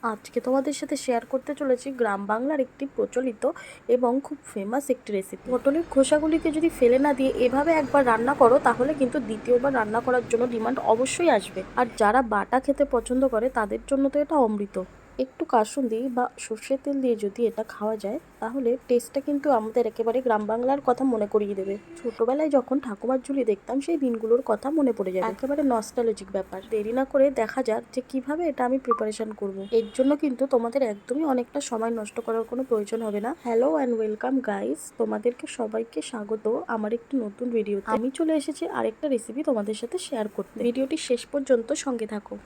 আজকে তোমাদের সাথে শেয়ার করতে চলেছি গ্রাম বাংলার একটি প্রচলিত এবং খুব ফেমাস একটি রেসিপি। পটলের খোসাগুলিকে যদি ফেলে না দিয়ে এভাবে একবার রান্না করো তাহলে কিন্তু দ্বিতীয়বার রান্না করার জন্য ডিমান্ড অবশ্যই আসবে। আর যারা বাটা খেতে পছন্দ করে তাদের জন্য তো এটা অমৃত। একটু কাসুন্দি বা সর্ষের তেল দিয়ে যদি এটা খাওয়া যায় তাহলে টেস্টটা কিন্তু আমাদের একেবারে গ্রাম বাংলার কথা মনে করিয়ে দেবে। ছোটবেলায় যখন ঠাকুমার ঝুলি দেখতাম সেই দিনগুলোর কথা মনে পড়ে যাবে, একেবারে নস্টালজিক ব্যাপার। দেরি না করে দেখা যাক যে কিভাবে এটা আমি প্রিপারেশন করব। এর জন্য কিন্তু তোমাদের একদমই অনেকটা সময় নষ্ট করার কোনো প্রয়োজন হবে না। হ্যালো অ্যান্ড ওয়েলকাম গাইস, তোমাদেরকে সবাইকে স্বাগত আমার একটি নতুন ভিডিওতে। আমি চলে এসেছি আরেকটা রেসিপি তোমাদের সাথে শেয়ার করতে। ভিডিওটি শেষ পর্যন্ত সঙ্গে থাকো।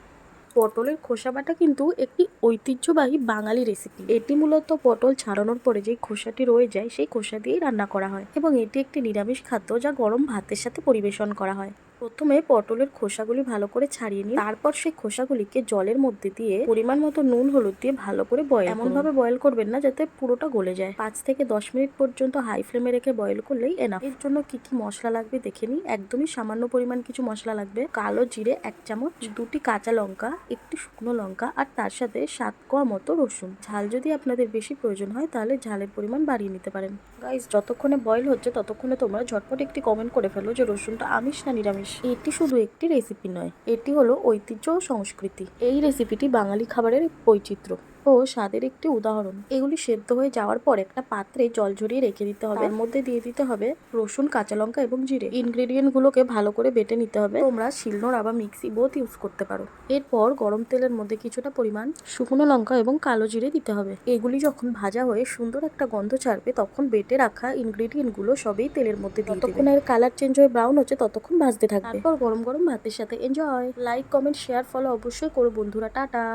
পটলের খোসা বাটা কিন্তু একটি ঐতিহ্যবাহী বাঙালি রেসিপি। এটি মূলত পটল ছাড়ানোর পরে যে খোসাটি রয়ে যায় সেই খোসা দিয়েই রান্না করা হয় এবং এটি একটি নিরামিষ খাদ্য যা গরম ভাতের সাথে পরিবেশন করা হয়। প্রথমে পটলের খোসাগুলি ভালো করে ছাড়িয়ে নিন, তারপর সেই খোসাগুলিকে জলের মধ্যে দিয়ে পরিমাণ মতো নুন হলুদ দিয়ে ভালো করে বয়েল করুন। এমন ভাবে বয়েল করবেন না যাতে পুরোটা গলে যায়। 5 থেকে 10 মিনিট পর্যন্ত হাই ফ্লেমে রেখে বয়েল করলেই এনাফ। এর জন্য কি কি মশলা লাগবে দেখে নিই। একদমই সামান্য পরিমাণ কিছু মশলা লাগবে। কালো জিরে 1 চামচ, 2টি কাঁচা লঙ্কা, একটি শুকনো লঙ্কা আর তার সাথে 7 কোয়া মতো রসুন। ঝাল যদি আপনাদের বেশি প্রয়োজন হয় তাহলে ঝালের পরিমাণ বাড়িয়ে নিতে পারেন। গাইস, যতক্ষণে বয়েল হচ্ছে ততক্ষণে তোমরা ঝটপট একটি কমেন্ট করে ফেলো যে রসুনটা আমিষ না নিরামিষ। এটি শুধু একটি রেসিপি নয়, এটি হলো ঐতিহ্য ও সংস্কৃতি। এই রেসিপিটি বাঙালি খাবারের বৈচিত্র্য ও স্বাদের একটি উদাহরণ। এগুলি সেদ্ধ হয়ে যাওয়ার পর একটা পাত্রে জল ঝরিয়ে রেখে দিতে হবে। তার মধ্যে দিয়ে দিতে হবে রসুন, কাঁচা লঙ্কা এবং জিরে। ইনগ্রেডিয়েন্ট গুলোকে ভালো করে বেটে নিতে হবে। তোমরা শিলনোড়া বা মিক্সি বোথ ইউজ করতে পারো। এরপর গরম তেলের মধ্যে কিছুটা পরিমাণ শুকনো লঙ্কা এবং কালো জিরে দিতে হবে। এগুলি যখন ভাজা হয়ে সুন্দর একটা গন্ধ ছাড়বে তখন বেটে রাখা ইনগ্রেডিয়েন্ট গুলো সবই তেলের মধ্যে দিয়ে দেবে। যতক্ষণ এর কালার চেঞ্জ হয়ে ব্রাউন হচ্ছে ততক্ষণ ভাজতে থাকবে। তারপর গরম গরম ভাতের সাথে enjoy. Like, comment, share, follow অবশ্যই করো বন্ধুরা। টাটা।